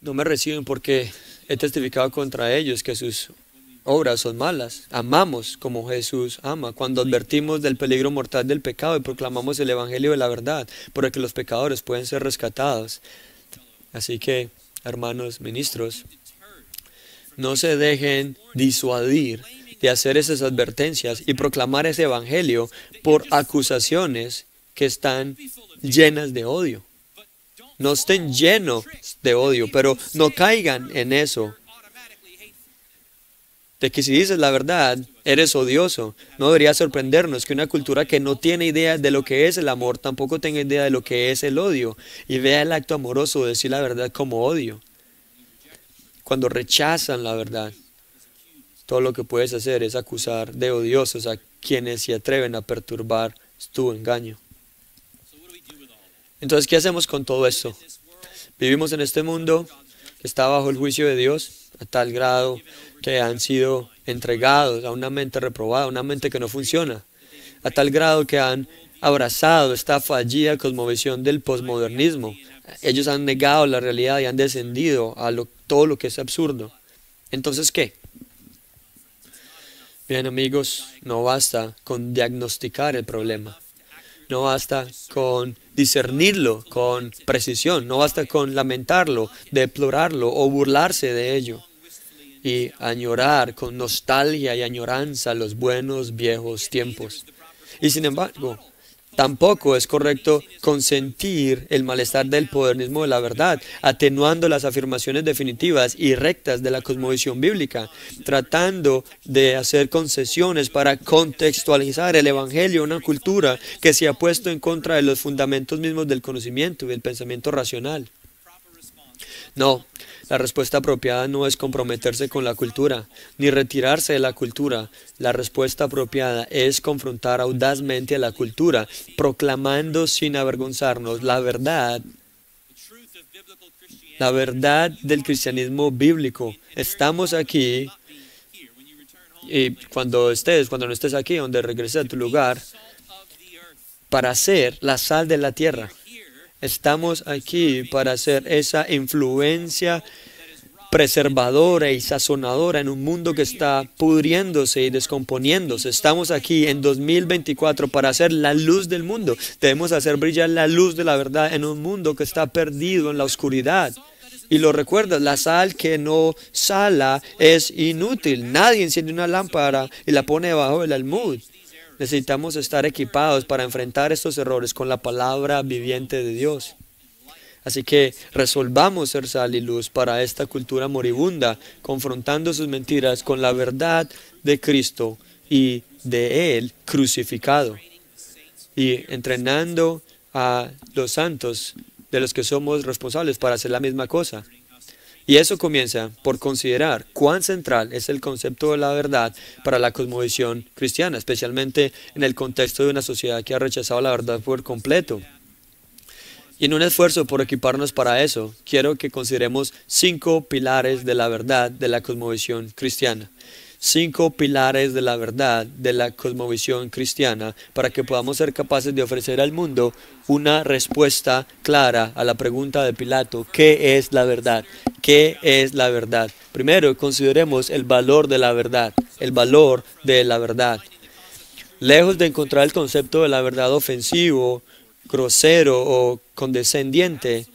No me reciben porque he testificado contra ellos que sus obras son malas. Amamos como Jesús ama, cuando advertimos del peligro mortal del pecado y proclamamos el Evangelio de la verdad, para que los pecadores pueden ser rescatados. Así que, hermanos ministros, no se dejen disuadir de hacer esas advertencias y proclamar ese Evangelio por acusaciones que están llenas de odio. No estén llenos de odio, pero no caigan en eso, de que si dices la verdad, eres odioso. No debería sorprendernos que una cultura que no tiene idea de lo que es el amor, tampoco tenga idea de lo que es el odio, y vea el acto amoroso de decir la verdad como odio. Cuando rechazan la verdad, todo lo que puedes hacer es acusar de odiosos a quienes se atreven a perturbar tu engaño. Entonces, ¿qué hacemos con todo esto? Vivimos en este mundo que está bajo el juicio de Dios a tal grado que han sido entregados a una mente reprobada, una mente que no funciona, a tal grado que han abrazado esta fallida cosmovisión del posmodernismo. Ellos han negado la realidad y han descendido a todo lo que es absurdo. Entonces, ¿qué? Bien, amigos, no basta con diagnosticar el problema. No basta con discernirlo con precisión. No basta con lamentarlo, deplorarlo o burlarse de ello. Y añorar con nostalgia y añoranza los buenos viejos tiempos. Y sin embargo, tampoco es correcto consentir el malestar del modernismo de la verdad, atenuando las afirmaciones definitivas y rectas de la cosmovisión bíblica, tratando de hacer concesiones para contextualizar el Evangelio a una cultura que se ha puesto en contra de los fundamentos mismos del conocimiento y del pensamiento racional. No, la respuesta apropiada no es comprometerse con la cultura, ni retirarse de la cultura. La respuesta apropiada es confrontar audazmente a la cultura, proclamando sin avergonzarnos la verdad del cristianismo bíblico. Estamos aquí, y cuando no estés aquí, donde regreses a tu lugar, para ser la sal de la tierra. Estamos aquí para hacer esa influencia preservadora y sazonadora en un mundo que está pudriéndose y descomponiéndose. Estamos aquí en 2024 para hacer la luz del mundo. Debemos hacer brillar la luz de la verdad en un mundo que está perdido en la oscuridad. Y lo recuerdas, la sal que no sala es inútil. Nadie enciende una lámpara y la pone debajo del almud. Necesitamos estar equipados para enfrentar estos errores con la palabra viviente de Dios. Así que resolvamos ser sal y luz para esta cultura moribunda, confrontando sus mentiras con la verdad de Cristo y de Él crucificado. Y entrenando a los santos de los que somos responsables para hacer la misma cosa. Y eso comienza por considerar cuán central es el concepto de la verdad para la cosmovisión cristiana, especialmente en el contexto de una sociedad que ha rechazado la verdad por completo. Y en un esfuerzo por equiparnos para eso, quiero que consideremos 5 pilares de la verdad de la cosmovisión cristiana. 5 pilares de la verdad de la cosmovisión cristiana para que podamos ser capaces de ofrecer al mundo una respuesta clara a la pregunta de Pilato: ¿qué es la verdad? ¿Qué es la verdad? Primero, consideremos el valor de la verdad. El valor de la verdad. Lejos de encontrar el concepto de la verdad ofensivo, grosero o condescendiente,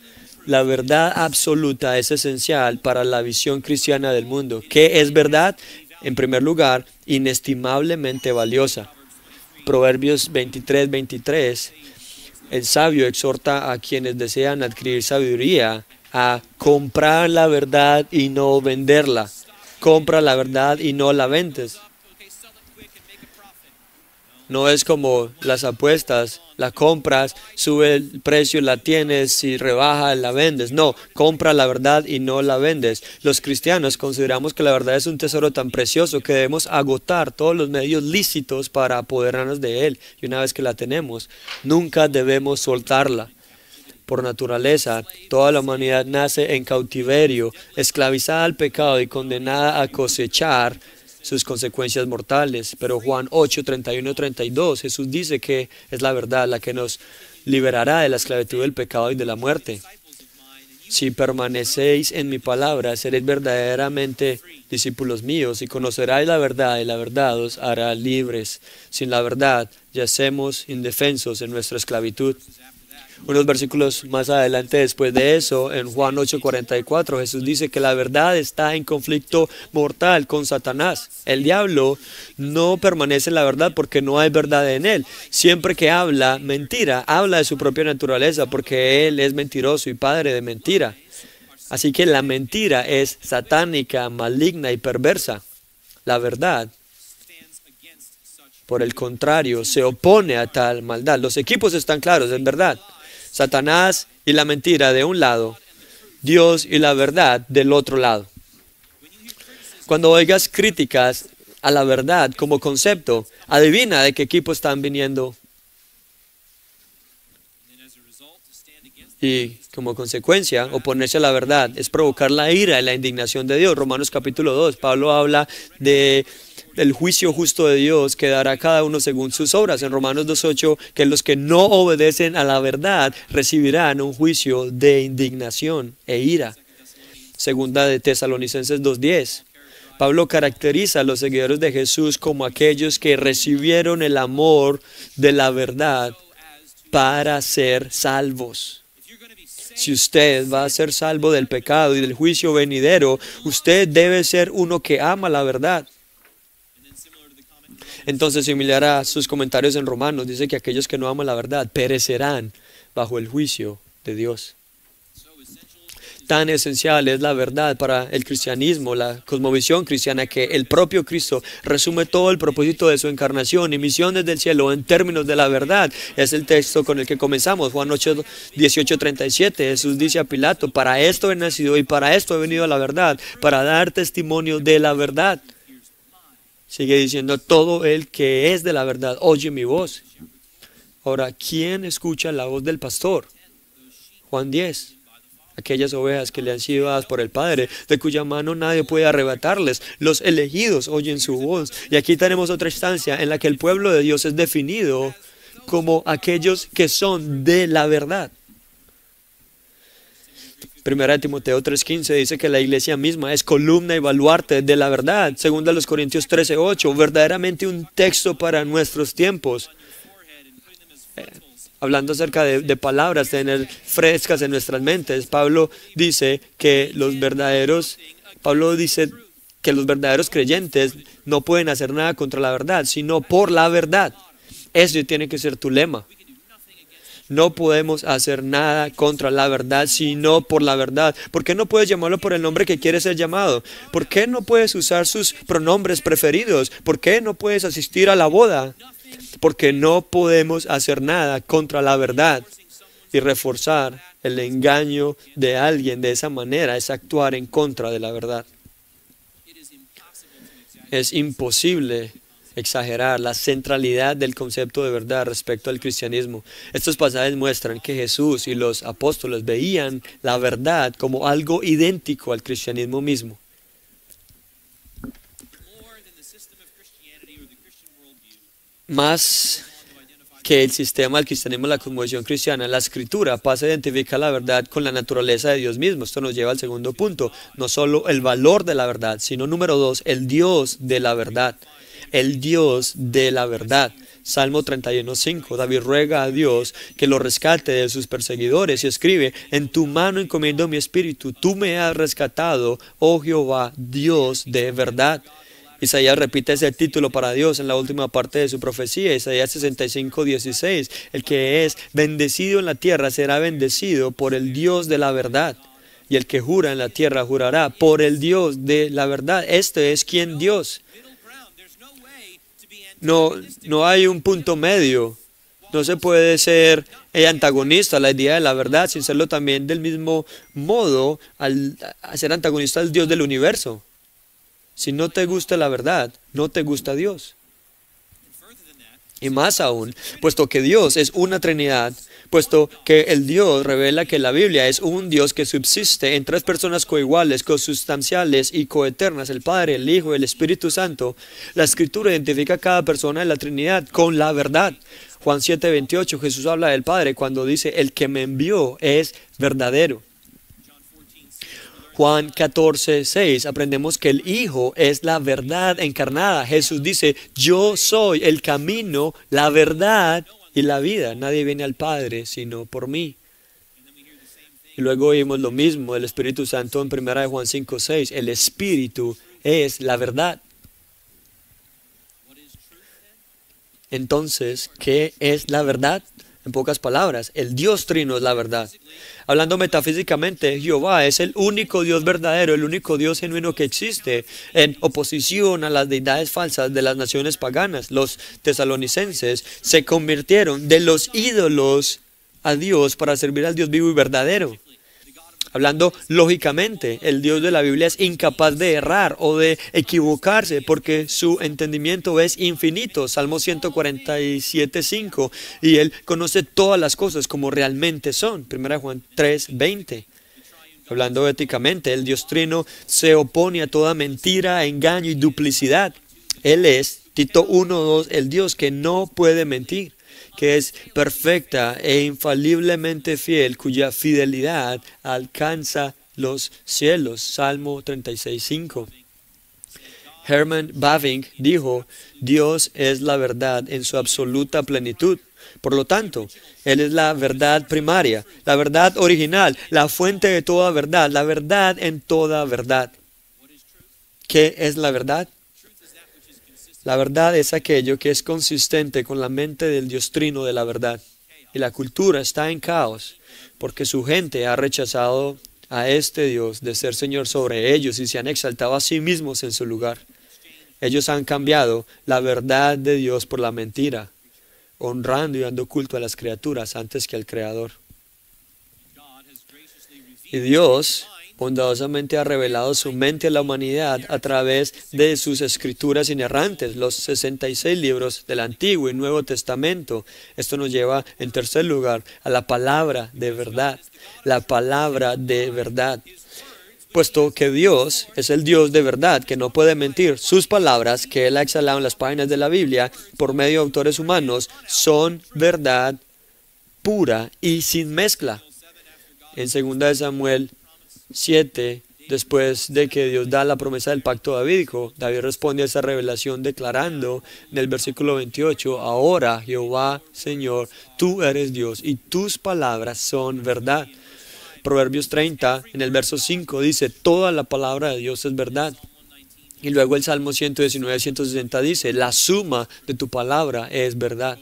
la verdad absoluta es esencial para la visión cristiana del mundo. ¿Qué es verdad? En primer lugar, inestimablemente valiosa. Proverbios 23:23, el sabio exhorta a quienes desean adquirir sabiduría a comprar la verdad y no venderla. Compra la verdad y no la vendes. No es como las apuestas, la compras, sube el precio, la tienes, si rebaja, la vendes. No, compra la verdad y no la vendes. Los cristianos consideramos que la verdad es un tesoro tan precioso que debemos agotar todos los medios lícitos para apoderarnos de él. Y una vez que la tenemos, nunca debemos soltarla. Por naturaleza, toda la humanidad nace en cautiverio, esclavizada al pecado y condenada a cosechar sus consecuencias mortales. Pero Juan 8, 31, 32, Jesús dice que es la verdad la que nos liberará de la esclavitud del pecado y de la muerte. Si permanecéis en mi palabra, seréis verdaderamente discípulos míos y conoceráis la verdad y la verdad os hará libres. Sin la verdad, yacemos indefensos en nuestra esclavitud. Unos versículos más adelante después de eso, en Juan 8:44, Jesús dice que la verdad está en conflicto mortal con Satanás. El diablo no permanece en la verdad porque no hay verdad en él. Siempre que habla mentira, habla de su propia naturaleza porque él es mentiroso y padre de mentira. Así que la mentira es satánica, maligna y perversa. La verdad, por el contrario, se opone a tal maldad. Los equipos están claros, es verdad. Satanás y la mentira de un lado, Dios y la verdad del otro lado. Cuando oigas críticas a la verdad como concepto, adivina de qué equipo están viniendo. Y como consecuencia, oponerse a la verdad es provocar la ira y la indignación de Dios. Romanos capítulo 2, Pablo habla del juicio justo de Dios que dará cada uno según sus obras. En Romanos 2:8, que los que no obedecen a la verdad recibirán un juicio de indignación e ira. Segunda de Tesalonicenses 2:10. Pablo caracteriza a los seguidores de Jesús como aquellos que recibieron el amor de la verdad para ser salvos. Si usted va a ser salvo del pecado y del juicio venidero, usted debe ser uno que ama la verdad. Entonces, similar a sus comentarios en Romanos, dice que aquellos que no aman la verdad perecerán bajo el juicio de Dios. Tan esencial es la verdad para el cristianismo, la cosmovisión cristiana, que el propio Cristo resume todo el propósito de su encarnación y misión desde el cielo en términos de la verdad. Es el texto con el que comenzamos, Juan 8:18-37. Jesús dice a Pilato: para esto he nacido y para esto he venido a la verdad, para dar testimonio de la verdad. Sigue diciendo: todo el que es de la verdad oye mi voz. Ahora, ¿quién escucha la voz del pastor? Juan 10. Aquellas ovejas que le han sido dadas por el Padre, de cuya mano nadie puede arrebatarles. Los elegidos oyen su voz. Y aquí tenemos otra instancia en la que el pueblo de Dios es definido como aquellos que son de la verdad. Primera de Timoteo 3:15 dice que la iglesia misma es columna y baluarte de la verdad. Segunda de los Corintios 13:8, verdaderamente un texto para nuestros tiempos. Hablando acerca de palabras, tener frescas en nuestras mentes, Pablo dice que los verdaderos creyentes no pueden hacer nada contra la verdad, sino por la verdad. Ese tiene que ser tu lema. No podemos hacer nada contra la verdad, sino por la verdad. ¿Por qué no puedes llamarlo por el nombre que quiere ser llamado? ¿Por qué no puedes usar sus pronombres preferidos? ¿Por qué no puedes asistir a la boda? Porque no podemos hacer nada contra la verdad. Y reforzar el engaño de alguien de esa manera es actuar en contra de la verdad. Es imposible exagerar la centralidad del concepto de verdad respecto al cristianismo. Estos pasajes muestran que Jesús y los apóstoles veían la verdad como algo idéntico al cristianismo mismo. Más que el sistema del cristianismo, la cosmovisión cristiana, la escritura pasa a identificar la verdad con la naturaleza de Dios mismo. Esto nos lleva al segundo punto, no solo el valor de la verdad, sino número 2, el Dios de la verdad. El Dios de la verdad. Salmo 31:5, David ruega a Dios que lo rescate de sus perseguidores y escribe: en tu mano encomiendo mi espíritu, tú me has rescatado, oh Jehová, Dios de verdad. Isaías repite ese título para Dios en la última parte de su profecía, Isaías 65:16. El que es bendecido en la tierra será bendecido por el Dios de la verdad. Y el que jura en la tierra jurará por el Dios de la verdad. Este es quien Dios. No hay un punto medio. No se puede ser antagonista a la idea de la verdad sin serlo también del mismo modo al ser antagonista al Dios del universo. Si no te gusta la verdad, no te gusta Dios. Y más aún, puesto que Dios es una Trinidad, puesto que el Dios revela que la Biblia es un Dios que subsiste en tres personas coiguales, consustanciales y coeternas, el Padre, el Hijo y el Espíritu Santo, la Escritura identifica a cada persona de la Trinidad con la verdad. Juan 7:28, Jesús habla del Padre cuando dice: el que me envió es verdadero. Juan 14:6 aprendemos que el Hijo es la verdad encarnada. Jesús dice, yo soy el camino, la verdad y la vida. Nadie viene al Padre sino por mí. Y luego oímos lo mismo del Espíritu Santo en 1 Juan 5:6. El Espíritu es la verdad. Entonces, ¿qué es la verdad? En pocas palabras, el Dios Trino es la verdad. Hablando metafísicamente, Jehová es el único Dios verdadero, el único Dios genuino que existe, en oposición a las deidades falsas de las naciones paganas. Los tesalonicenses se convirtieron de los ídolos a Dios para servir al Dios vivo y verdadero. Hablando lógicamente, el Dios de la Biblia es incapaz de errar o de equivocarse porque su entendimiento es infinito. Salmo 147:5. Y Él conoce todas las cosas como realmente son. 1 Juan 3:20. Hablando éticamente, el Dios Trino se opone a toda mentira, engaño y duplicidad. Él es, Tito 1:2, el Dios que no puede mentir, que es perfecta e infaliblemente fiel, cuya fidelidad alcanza los cielos. Salmo 36:5. Herman Bavinck dijo, Dios es la verdad en su absoluta plenitud. Por lo tanto, Él es la verdad primaria, la verdad original, la fuente de toda verdad, la verdad en toda verdad. ¿Qué es la verdad? La verdad es aquello que es consistente con la mente del Dios Trino de la verdad. Y la cultura está en caos porque su gente ha rechazado a este Dios de ser Señor sobre ellos y se han exaltado a sí mismos en su lugar. Ellos han cambiado la verdad de Dios por la mentira, honrando y dando culto a las criaturas antes que al Creador. Y Dios bondadosamente ha revelado su mente a la humanidad a través de sus escrituras inerrantes, los 66 libros del Antiguo y Nuevo Testamento. Esto nos lleva, en tercer lugar, a la palabra de verdad. La palabra de verdad. Puesto que Dios es el Dios de verdad, que no puede mentir, sus palabras, que Él ha exhalado en las páginas de la Biblia, por medio de autores humanos, son verdad pura y sin mezcla. En 2 Samuel 7, después de que Dios da la promesa del pacto davídico, David responde a esa revelación declarando en el versículo 28, ahora Jehová, Señor, tú eres Dios y tus palabras son verdad. Proverbios 30, en el verso 5, dice, toda la palabra de Dios es verdad. Y luego el Salmo 119, 160 dice, la suma de tu palabra es verdad.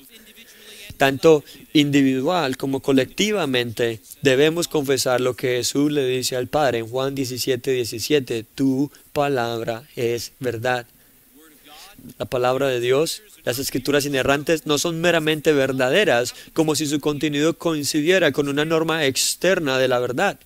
Tanto individual como colectivamente debemos confesar lo que Jesús le dice al Padre en Juan 17:17, tu palabra es verdad. La palabra de Dios, las escrituras inerrantes no son meramente verdaderas, como si su contenido coincidiera con una norma externa de la verdad.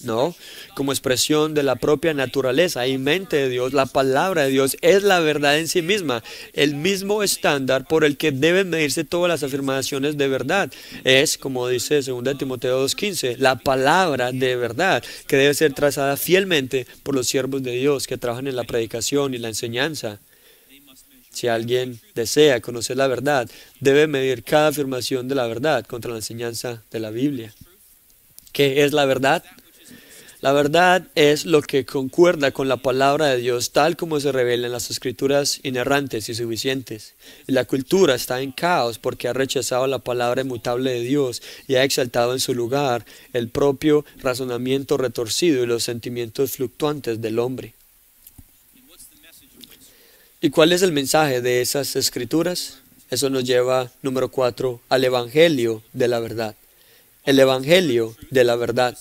No, como expresión de la propia naturaleza y mente de Dios, la palabra de Dios es la verdad en sí misma, el mismo estándar por el que deben medirse todas las afirmaciones de verdad. Es, como dice 2 Timoteo 2:15, la palabra de verdad que debe ser trazada fielmente por los siervos de Dios que trabajan en la predicación y la enseñanza. Si alguien desea conocer la verdad, debe medir cada afirmación de la verdad contra la enseñanza de la Biblia. ¿Qué es la verdad? La verdad es lo que concuerda con la palabra de Dios tal como se revela en las escrituras inerrantes y suficientes. Y la cultura está en caos porque ha rechazado la palabra inmutable de Dios y ha exaltado en su lugar el propio razonamiento retorcido y los sentimientos fluctuantes del hombre. ¿Y cuál es el mensaje de esas escrituras? Eso nos lleva, número 4, al Evangelio de la verdad. El Evangelio de la verdad.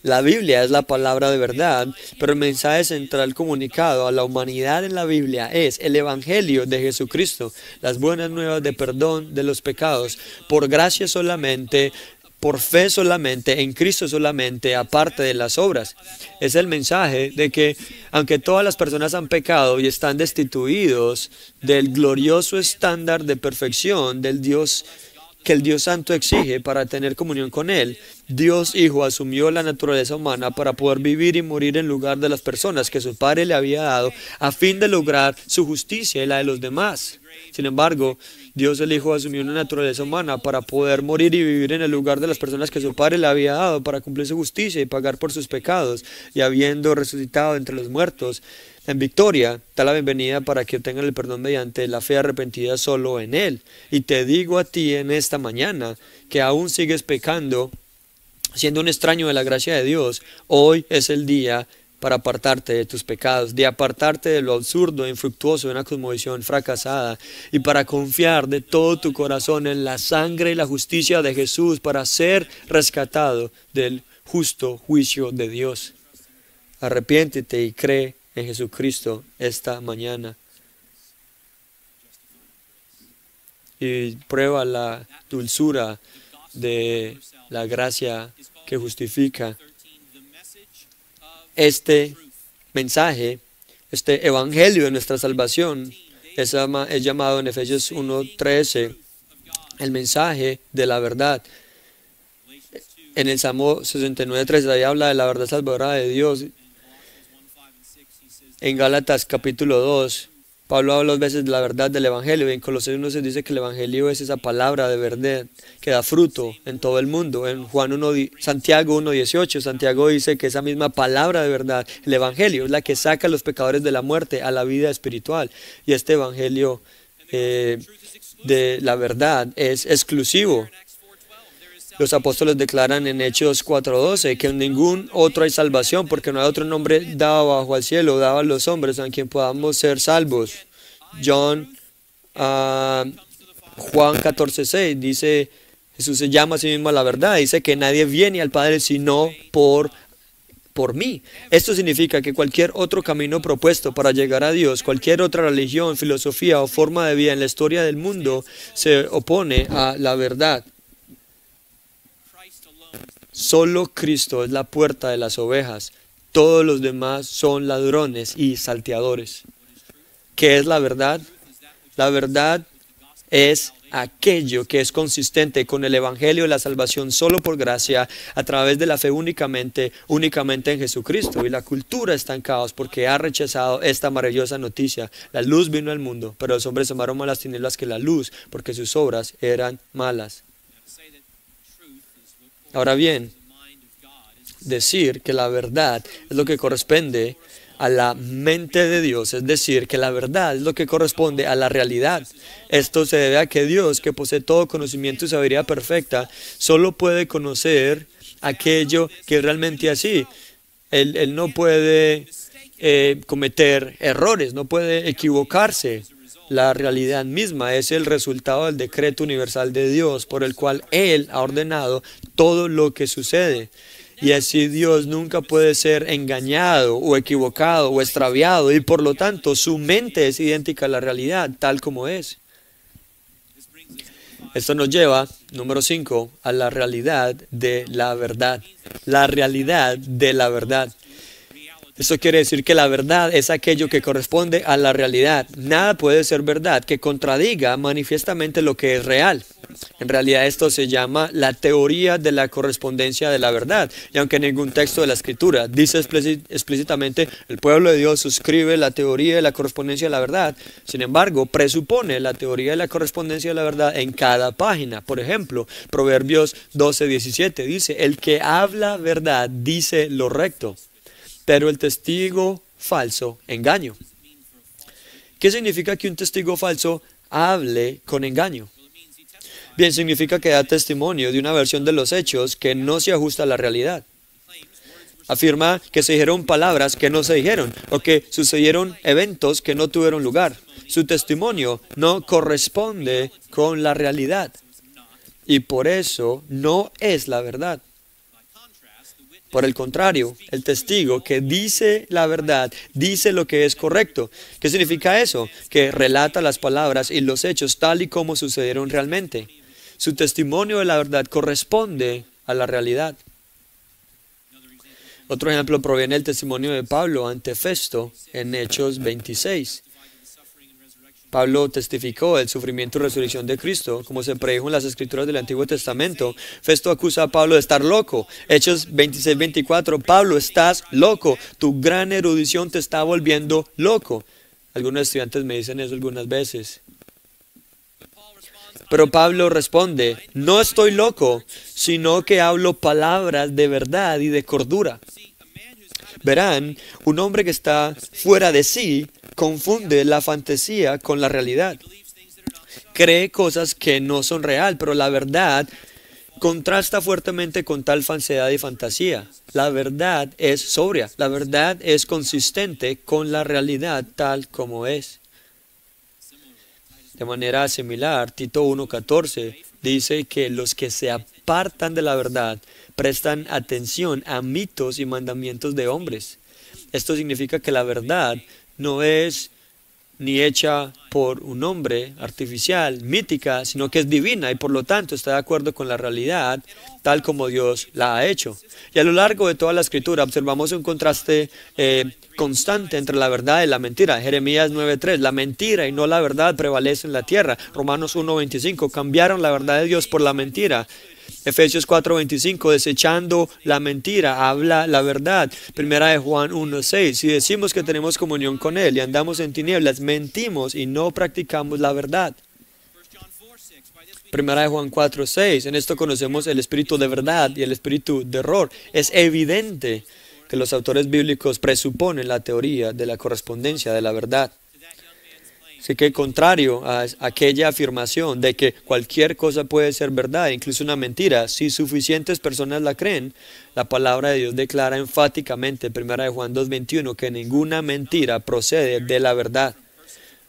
La Biblia es la palabra de verdad, pero el mensaje central comunicado a la humanidad en la Biblia es el Evangelio de Jesucristo, las buenas nuevas de perdón de los pecados, por gracia solamente, por fe solamente, en Cristo solamente, aparte de las obras. Es el mensaje de que, aunque todas las personas han pecado y están destituidos del glorioso estándar de perfección del Dios que el Dios Santo exige para tener comunión con Él. Dios Hijo asumió la naturaleza humana para poder vivir y morir en lugar de las personas que su Padre le había dado a fin de lograr su justicia y la de los demás. Sin embargo, Dios el Hijo asumió una naturaleza humana para poder morir y vivir en el lugar de las personas que su Padre le había dado para cumplir su justicia y pagar por sus pecados, y habiendo resucitado entre los muertos en victoria, da la bienvenida para que obtengan el perdón mediante la fe arrepentida solo en Él. Y te digo a ti en esta mañana que aún sigues pecando, siendo un extraño de la gracia de Dios, hoy es el día para apartarte de tus pecados, de apartarte de lo absurdo e infructuoso de una cosmovisión fracasada, y para confiar de todo tu corazón en la sangre y la justicia de Jesús para ser rescatado del justo juicio de Dios. Arrepiéntete y cree en Jesucristo esta mañana. Y prueba la dulzura de la gracia que justifica. Este mensaje, este evangelio de nuestra salvación es llamado en Efesios 1:13 el mensaje de la verdad. En el Salmo 69:13 ahí habla de la verdad salvadora de Dios. En Gálatas capítulo 2, Pablo habla 2 veces de la verdad del Evangelio, y en Colosenses 1 se dice que el Evangelio es esa palabra de verdad que da fruto en todo el mundo. En Santiago 1:18, Santiago dice que esa misma palabra de verdad, el Evangelio, es la que saca a los pecadores de la muerte a la vida espiritual. Y este Evangelio de la verdad es exclusivo. Los apóstoles declaran en Hechos 4:12 que en ningún otro hay salvación, porque no hay otro nombre dado bajo al cielo, dado a los hombres, en quien podamos ser salvos. Juan 14:6 dice, Jesús se llama a sí mismo a la verdad, dice que nadie viene al Padre sino por mí. Esto significa que cualquier otro camino propuesto para llegar a Dios, cualquier otra religión, filosofía o forma de vida en la historia del mundo se opone a la verdad. Solo Cristo es la puerta de las ovejas. Todos los demás son ladrones y salteadores. ¿Qué es la verdad? La verdad es aquello que es consistente con el Evangelio de la salvación solo por gracia, a través de la fe únicamente en Jesucristo. Y la cultura está en caos porque ha rechazado esta maravillosa noticia. La luz vino al mundo, pero los hombres amaron más las tinieblas que la luz, porque sus obras eran malas. Ahora bien, decir que la verdad es lo que corresponde a la mente de Dios, es decir, que la verdad es lo que corresponde a la realidad. Esto se debe a que Dios, que posee todo conocimiento y sabiduría perfecta, solo puede conocer aquello que es realmente así. Él no puede cometer errores, no puede equivocarse. La realidad misma es el resultado del decreto universal de Dios, por el cual Él ha ordenado todo lo que sucede. Y así Dios nunca puede ser engañado o equivocado o extraviado, y por lo tanto su mente es idéntica a la realidad, tal como es. Esto nos lleva, número 5, a la realidad de la verdad. La realidad de la verdad. Esto quiere decir que la verdad es aquello que corresponde a la realidad. Nada puede ser verdad que contradiga manifiestamente lo que es real. En realidad esto se llama la teoría de la correspondencia de la verdad. Y aunque ningún texto de la Escritura dice explícitamente el pueblo de Dios suscribe la teoría de la correspondencia de la verdad, sin embargo presupone la teoría de la correspondencia de la verdad en cada página. Por ejemplo, Proverbios 12:17 dice, el que habla verdad dice lo recto, pero el testigo falso engaño. ¿Qué significa que un testigo falso hable con engaño? Bien, significa que da testimonio de una versión de los hechos que no se ajusta a la realidad. Afirma que se dijeron palabras que no se dijeron, o que sucedieron eventos que no tuvieron lugar. Su testimonio no corresponde con la realidad, y por eso no es la verdad. Por el contrario, el testigo que dice la verdad, dice lo que es correcto. ¿Qué significa eso? Que relata las palabras y los hechos tal y como sucedieron realmente. Su testimonio de la verdad corresponde a la realidad. Otro ejemplo proviene del testimonio de Pablo ante Festo en Hechos 26. Pablo testificó el sufrimiento y resurrección de Cristo, como se predijo en las escrituras del Antiguo Testamento. Festo acusa a Pablo de estar loco. Hechos 26-24, Pablo, estás loco. Tu gran erudición te está volviendo loco. Algunos estudiantes me dicen eso algunas veces. Pero Pablo responde, no estoy loco, sino que hablo palabras de verdad y de cordura. Verán, un hombre que está fuera de sí confunde la fantasía con la realidad. Cree cosas que no son real, pero la verdad contrasta fuertemente con tal falsedad y fantasía. La verdad es sobria, la verdad es consistente con la realidad tal como es. De manera similar, Tito 1:14 dice que los que se apartan de la verdad prestan atención a mitos y mandamientos de hombres. Esto significa que la verdad no es ni hecha por un hombre artificial, mítica, sino que es divina y por lo tanto está de acuerdo con la realidad tal como Dios la ha hecho. Y a lo largo de toda la escritura observamos un contraste constante entre la verdad y la mentira. Jeremías 9:3, la mentira y no la verdad prevalece en la tierra. Romanos 1:25, cambiaron la verdad de Dios por la mentira. Efesios 4:25, desechando la mentira, habla la verdad. Primera de Juan 1:6, si decimos que tenemos comunión con Él y andamos en tinieblas, mentimos y no practicamos la verdad. Primera de Juan 4:6, en esto conocemos el espíritu de verdad y el espíritu de error. Es evidente que los autores bíblicos presuponen la teoría de la correspondencia de la verdad. Así que contrario a aquella afirmación de que cualquier cosa puede ser verdad, incluso una mentira, si suficientes personas la creen, la palabra de Dios declara enfáticamente en 1 de Juan 2:21 que ninguna mentira procede de la verdad.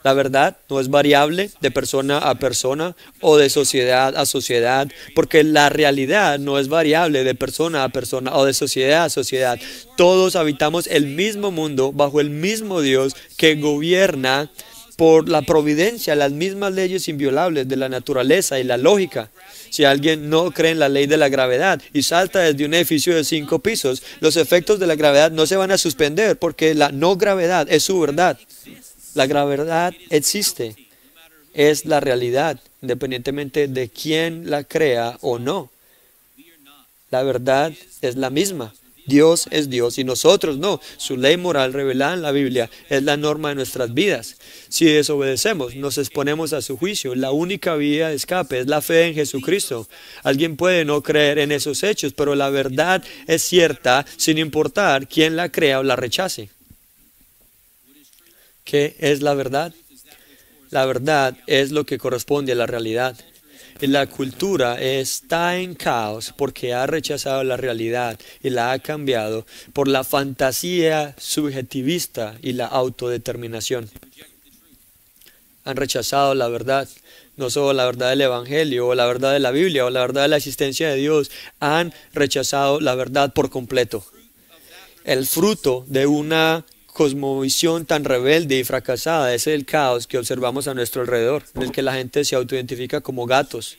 La verdad no es variable de persona a persona o de sociedad a sociedad, porque la realidad no es variable de persona a persona o de sociedad a sociedad. Todos habitamos el mismo mundo bajo el mismo Dios que gobierna por la providencia, las mismas leyes inviolables de la naturaleza y la lógica. Si alguien no cree en la ley de la gravedad y salta desde un edificio de 5 pisos, los efectos de la gravedad no se van a suspender porque la no gravedad es su verdad. La gravedad existe, es la realidad, independientemente de quién la crea o no. La verdad es la misma. Dios es Dios y nosotros no. Su ley moral revelada en la Biblia es la norma de nuestras vidas. Si desobedecemos, nos exponemos a su juicio. La única vía de escape es la fe en Jesucristo. Alguien puede no creer en esos hechos, pero la verdad es cierta sin importar quién la crea o la rechace. ¿Qué es la verdad? La verdad es lo que corresponde a la realidad. Y la cultura está en caos porque ha rechazado la realidad y la ha cambiado por la fantasía subjetivista y la autodeterminación. Han rechazado la verdad, no solo la verdad del Evangelio o la verdad de la Biblia o la verdad de la existencia de Dios, han rechazado la verdad por completo. El fruto de una cosmovisión tan rebelde y fracasada es el caos que observamos a nuestro alrededor, en el que la gente se autoidentifica como gatos,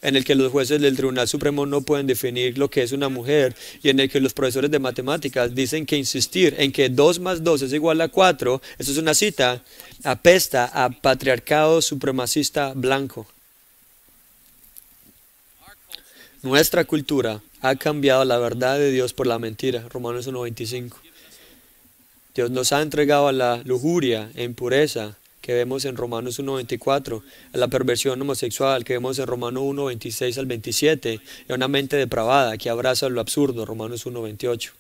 en el que los jueces del Tribunal Supremo no pueden definir lo que es una mujer y en el que los profesores de matemáticas dicen que insistir en que 2 más 2 es igual a 4, eso es una cita, apesta a patriarcado supremacista blanco. Nuestra cultura ha cambiado la verdad de Dios por la mentira, Romanos 1:25. Dios nos ha entregado a la lujuria e impureza que vemos en Romanos 1:24, a la perversión homosexual que vemos en Romanos 1:26 al 27, y a una mente depravada que abraza lo absurdo, Romanos 1:28.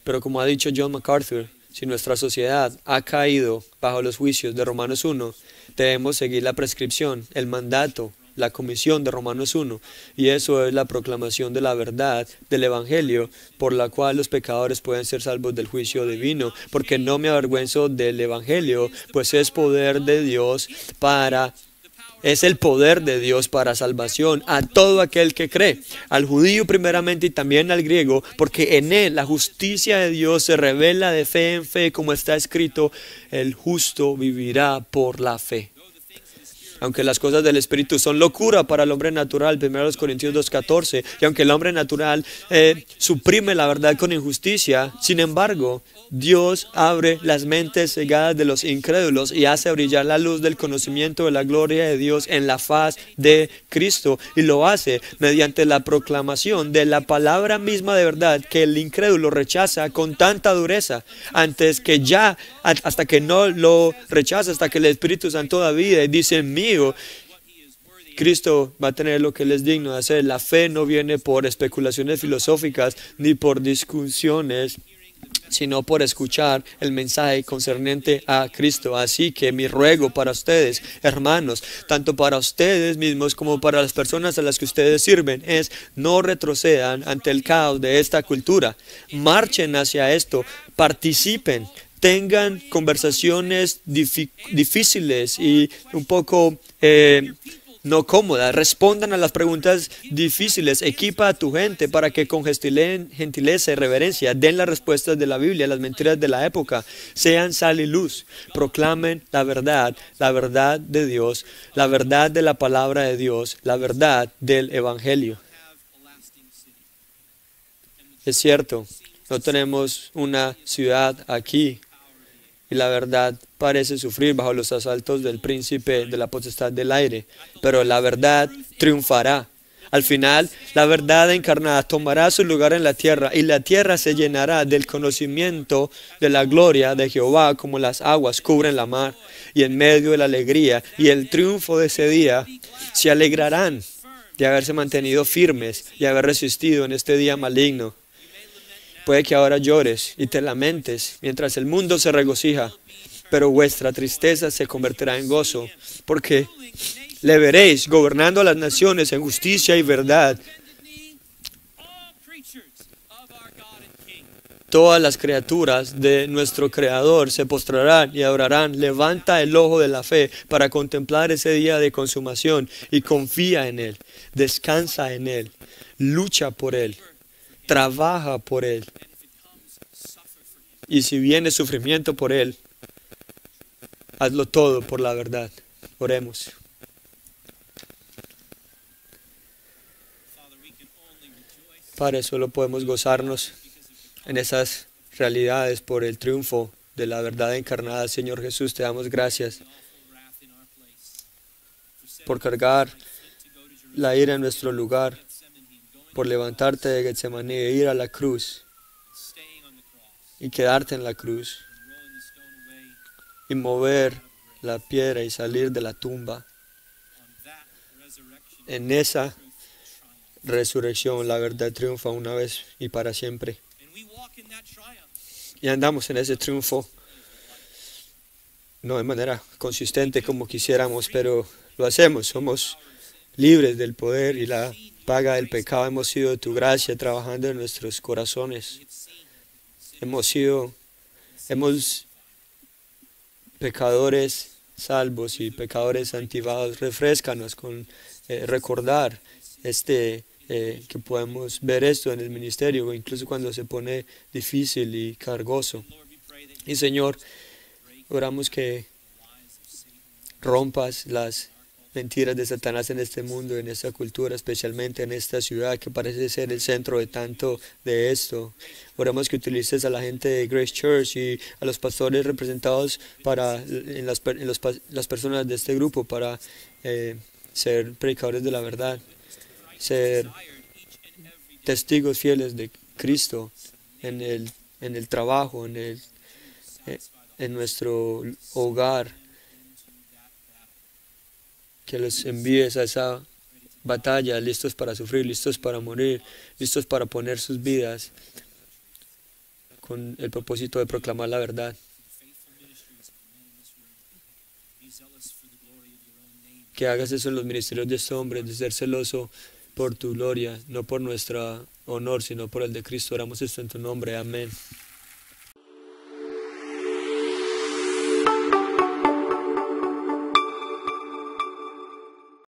Pero como ha dicho John MacArthur, si nuestra sociedad ha caído bajo los juicios de Romanos 1, debemos seguir la prescripción, el mandato, la comisión de Romanos 1, y eso es la proclamación de la verdad del Evangelio, por la cual los pecadores pueden ser salvos del juicio divino, porque no me avergüenzo del Evangelio, pues es poder de Dios es el poder de Dios para salvación a todo aquel que cree, al judío primeramente y también al griego, porque en él la justicia de Dios se revela de fe en fe, como está escrito, el justo vivirá por la fe. Aunque las cosas del Espíritu son locura para el hombre natural, 1 Corintios 2:14, y aunque el hombre natural suprime la verdad con injusticia, sin embargo, Dios abre las mentes cegadas de los incrédulos y hace brillar la luz del conocimiento de la gloria de Dios en la faz de Cristo, y lo hace mediante la proclamación de la palabra misma de verdad que el incrédulo rechaza con tanta dureza, hasta que no lo rechaza, hasta que el Espíritu Santo da vida y dice: mío, Cristo va a tener lo que Él es digno de hacer. La fe no viene por especulaciones filosóficas ni por discusiones, sino por escuchar el mensaje concerniente a Cristo. Así que mi ruego para ustedes, hermanos, tanto para ustedes mismos como para las personas a las que ustedes sirven, es: no retrocedan ante el caos de esta cultura. Marchen hacia esto, participen, tengan conversaciones difíciles y un poco no cómodas, respondan a las preguntas difíciles, equipa a tu gente para que con gentileza y reverencia den las respuestas de la Biblia a las mentiras de la época. Sean sal y luz, proclamen la verdad de Dios, la verdad de la palabra de Dios, la verdad del Evangelio. Es cierto, no tenemos una ciudad aquí, y la verdad parece sufrir bajo los asaltos del príncipe de la potestad del aire, pero la verdad triunfará. Al final, la verdad encarnada tomará su lugar en la tierra, y la tierra se llenará del conocimiento de la gloria de Jehová como las aguas cubren la mar. Y en medio de la alegría y el triunfo de ese día, se alegrarán de haberse mantenido firmes y haber resistido en este día maligno. Puede que ahora llores y te lamentes mientras el mundo se regocija, pero vuestra tristeza se convertirá en gozo, porque le veréis gobernando a las naciones en justicia y verdad. Todas las criaturas de nuestro Creador se postrarán y adorarán. Levanta el ojo de la fe para contemplar ese día de consumación y confía en Él, descansa en Él, lucha por Él. Trabaja por Él. Y si viene sufrimiento por Él, hazlo todo por la verdad. Oremos. Padre, solo podemos gozarnos en esas realidades por el triunfo de la verdad encarnada. Señor Jesús, te damos gracias por cargar la ira en nuestro lugar, por levantarte de Getsemaní e ir a la cruz y quedarte en la cruz y mover la piedra y salir de la tumba. En esa resurrección la verdad triunfa una vez y para siempre. Y andamos en ese triunfo, no de manera consistente como quisiéramos, pero lo hacemos. Somos libres del poder y la paga del pecado. Hemos sido de tu gracia trabajando en nuestros corazones. Hemos pecadores salvos y pecadores santificados. Refréscanos con recordar que podemos ver esto en el ministerio, incluso cuando se pone difícil y cargoso. Y Señor, oramos que rompas las mentiras de Satanás en este mundo, en esta cultura, especialmente en esta ciudad que parece ser el centro de tanto de esto. Oramos que utilices a la gente de Grace Church y a los pastores representados las personas de este grupo para ser predicadores de la verdad, ser testigos fieles de Cristo en el trabajo, en nuestro hogar. Que los envíes a esa batalla, listos para sufrir, listos para morir, listos para poner sus vidas con el propósito de proclamar la verdad. Que hagas eso en los ministerios de este hombre, de ser celoso por tu gloria, no por nuestro honor, sino por el de Cristo. Oramos esto en tu nombre. Amén.